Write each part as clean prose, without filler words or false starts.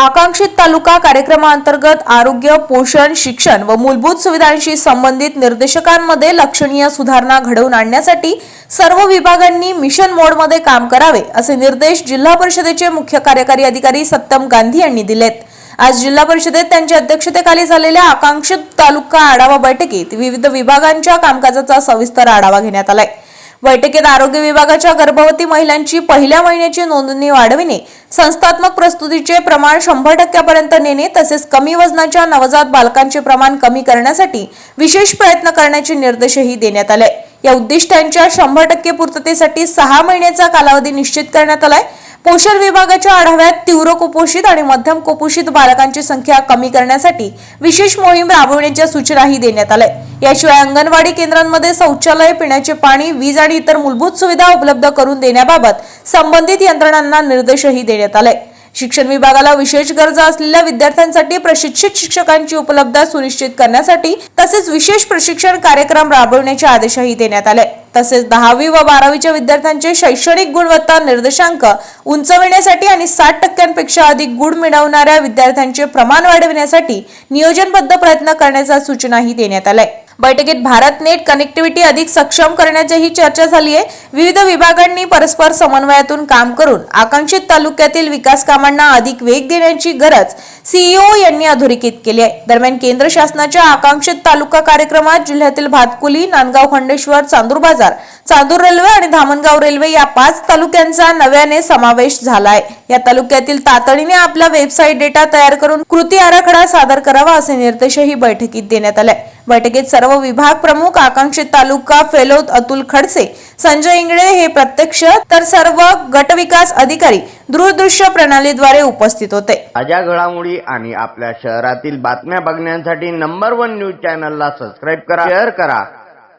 आकांक्षित तालुका कार्यक्रमांतर्गत आरोग्य, पोषण, शिक्षण व मूलभूत सुविधांशी संबंधित निर्देशकांमध्ये लक्षणीय सुधारणा घडवून आणण्यासाठी सर्व विभागांनी मिशन मोडमध्ये काम करावे असे निर्देश जिल्हा परिषदेचे मुख्य कार्यकारी अधिकारी सत्यम गांधी यांनी दिलेत। आज जिल्हा परिषदेत त्यांच्या अध्यक्षतेखाली झालेल्या आकांक्षित तालुका आढावा बैठकीत विविध विभागांच्या कामकाजाचा सविस्तर आढावा घेण्यात आलाय। बैठकीत आरोग्य विभागाच्या गर्भवती महिलांची पहिल्या महिन्याची नोंदणी वाढविणे, संस्थात्मक प्रस्तुतीचे प्रमाण 100% पर्यंत नेणे तसेच कमी वजनाच्या नवजात बालकांचे प्रमाण कमी करण्यासाठी विशेष प्रयत्न करण्याचे निर्देशही देण्यात आले। या उद्दिष्टांच्या 100% पूर्ततेसाठी 6 महिन्याचा कालावधी निश्चित करण्यात आलाय। पोषण विभागाच्या आढाव्यात तीव्र कुपोषित आणि मध्यम कुपोषित बालकांची संख्या कमी करण्यासाठी विशेष मोहीम राबविण्याच्या सूचनाही देण्यात आल्या। याशिवाय अंगणवाडी केंद्रांमध्ये शौचालय, पिण्याचे पाणी, वीज आणि इतर मूलभूत सुविधा उपलब्ध करून देण्याबाबत संबंधित यंत्रणांना निर्देशही देण्यात आले। शिक्षण विभागाला विशेष गरजा असलेल्या विद्यार्थ्यांसाठी प्रशिक्षित शिक्षकांची उपलब्धता सुनिश्चित करण्यासाठी तसेच विशेष प्रशिक्षण कार्यक्रम राबविण्याचे आदेशही देण्यात आले। तसेच 10वी व 12वीच्या विद्यार्थ्यांचे शैक्षणिक गुणवत्ता निर्देशांक उंचावण्यासाठी आणि 60%पेक्षा अधिक गुण मिळवणाऱ्या विद्यार्थ्यांचे प्रमाण वाढविण्यासाठी नियोजनबद्ध प्रयत्न करण्याच्या सूचनाही देण्यात आल्या। बैठकीत भारत नेट कनेक्टिव्हिटी अधिक सक्षम करण्याचीही चर्चा झाली आहे। विविध विभागांनी परस्पर समन्वयातून काम करून आकांक्षित तालुक्यातील विकास कामांना अधिक वेग देण्याची गरज सीईओ यांनी अधोरेखित केली आहे। दरम्यान केंद्र शासनाच्या आकांक्षित तालुका कार्यक्रमात जिल्ह्यातील भातकुली, नांदगाव, खंडेश्वर, चांदूर बाजार, चांदूर रेल्वे आणि धामणगाव रेल्वे या 5 तालुक्यांचा नव्याने समावेश झाला आहे। या तालुक्यातील तातडीने आपला वेबसाईट डेटा तयार करून कृती आराखडा सादर करावा असे निर्देशही बैठकीत देण्यात आले। बैठकीत सर्व विभाग प्रमुख, आकांक्षित तालुका फेलो अतुल खडसे, संजय इंगळे हे प्रत्यक्ष तर सर्व गट विकास अधिकारी दूरदृश्य प्रणालीद्वारे उपस्थित होते। ताज्या घडामोडी आणि आपल्या शहरातील बातम्या बघण्यासाठी नंबर 1 न्यूज चॅनलला सबस्क्राइब करा, शेअर करा,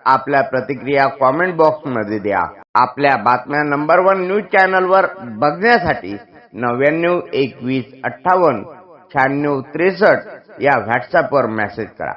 आपल्या प्रतिक्रिया कमेंट बॉक्स मध्ये द्या। आपल्या बातम्या नंबर 1 न्यूज चॅनलवर बघण्यासाठी 99 21 58 96 63 या व्हॉट्सअपवर मेसेज करा।